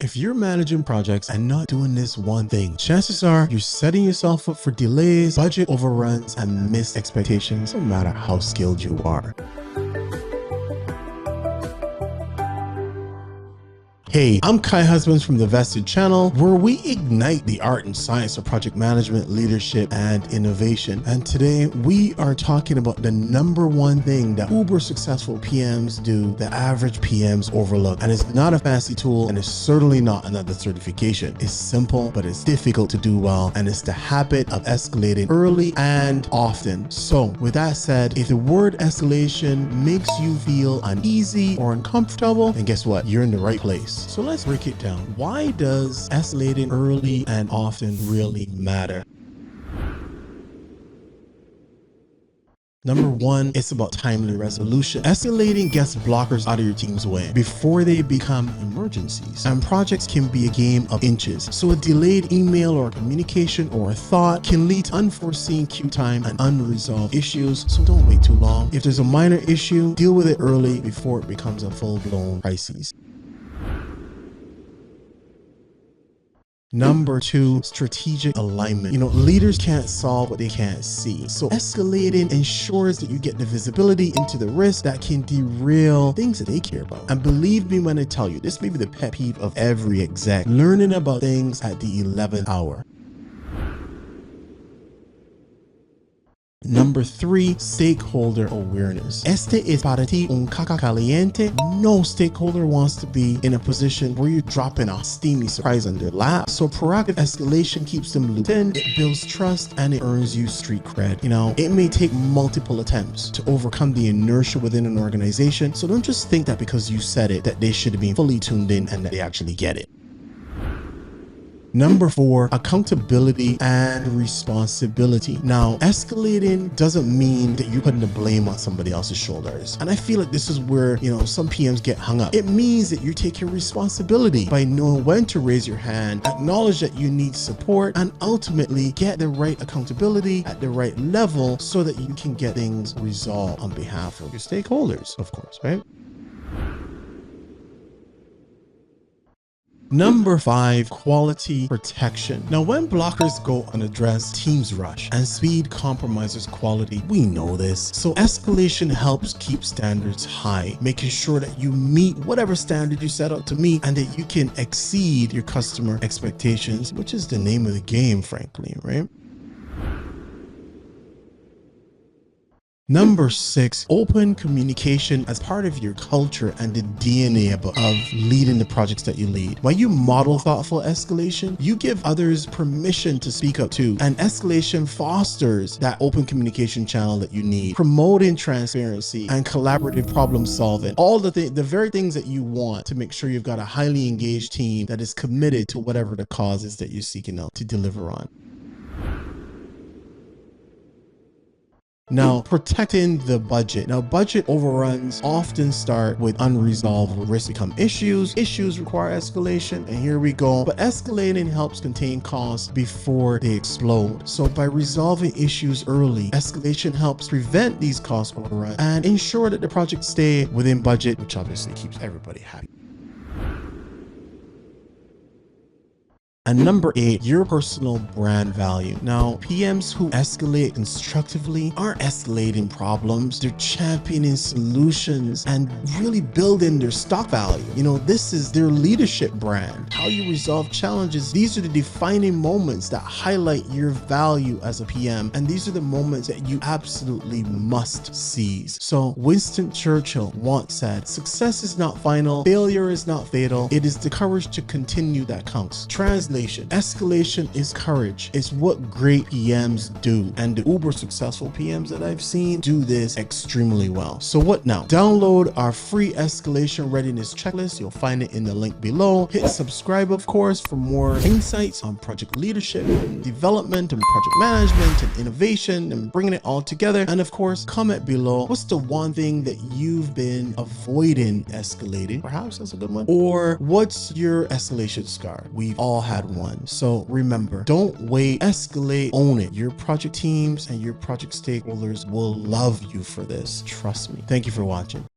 If you're managing projects and not doing this one thing, chances are you're setting yourself up for delays, budget overruns, and missed expectations, no matter how skilled you are. Hey, I'm Kye Husbands from the Vested channel, where we ignite the art and science of project management, leadership, and innovation. And today we are talking about the #1 thing that uber successful PMs do that average PMs overlook. And it's not a fancy tool, and it's certainly not another certification. It's simple, but it's difficult to do well. And it's the habit of escalating early and often. So with that said, if the word escalation makes you feel uneasy or uncomfortable, then guess what? You're in the right place. So let's break it down. Why does escalating early and often really matter? #1, it's about timely resolution. Escalating gets blockers out of your team's way before they become emergencies. And projects can be a game of inches. So a delayed email or communication or a thought can lead to unforeseen queue time and unresolved issues. So don't wait too long. If there's a minor issue, deal with it early before it becomes a full-blown crisis. #2, strategic alignment. Leaders can't solve what they can't see. So escalating ensures that you get the visibility into the risk that can derail things that they care about. And believe me when I tell you, this may be the pet peeve of every exec, learning about things at the 11th hour. #3, stakeholder awareness. Este es para ti un caca caliente. No stakeholder wants to be in a position where you're dropping a steamy surprise on their lap. So proactive escalation keeps them looped in, it builds trust, and it earns you street cred. It may take multiple attempts to overcome the inertia within an organization. So don't just think that because you said it, that they should be fully tuned in and that they actually get it. #4, accountability and responsibility. Now, escalating doesn't mean that you're putting the blame on somebody else's shoulders. And I feel like this is where, some PMs get hung up. It means that you're taking responsibility by knowing when to raise your hand, acknowledge that you need support, and ultimately get the right accountability at the right level so that you can get things resolved on behalf of your stakeholders, of course, right? #5, quality protection. Now, when blockers go unaddressed, teams rush and speed compromises quality. We know this. So escalation helps keep standards high, making sure that you meet whatever standard you set out to meet and that you can exceed your customer expectations, which is the name of the game, frankly, right? #6, open communication as part of your culture and the DNA of leading the projects that you lead. When you model thoughtful escalation, you give others permission to speak up too. And escalation fosters that open communication channel that you need, promoting transparency and collaborative problem solving. All the very things that you want to make sure you've got a highly engaged team that is committed to whatever the cause is that you're seeking out to deliver on. Now, protecting the budget. Now, budget overruns often start with unresolved risks become issues. Issues require escalation, and here we go. But escalating helps contain costs before they explode. So by resolving issues early, escalation helps prevent these cost overruns and ensure that the projects stay within budget, which obviously keeps everybody happy. And #8, your personal brand value. Now, PMs who escalate constructively aren't escalating problems, they're championing solutions and really building their stock value. This is their leadership brand. How you resolve challenges, these are the defining moments that highlight your value as a PM. And these are the moments that you absolutely must seize. So Winston Churchill once said, "Success is not final, failure is not fatal. It is the courage to continue that counts." Translation: escalation is courage. It's what great PMs do, and the uber successful PMs that I've seen do this extremely well. So what now? Download our free escalation readiness checklist. You'll find it in the link below. Hit subscribe, of course, for more insights on project leadership and development and project management and innovation and bringing it all together. And of course, comment below, what's the one thing that you've been avoiding escalating? Perhaps that's a good one. Or what's your escalation scar? We've all had one. So remember, don't wait, escalate, own it. Your project teams and your project stakeholders will love you for this. Trust me. Thank you for watching.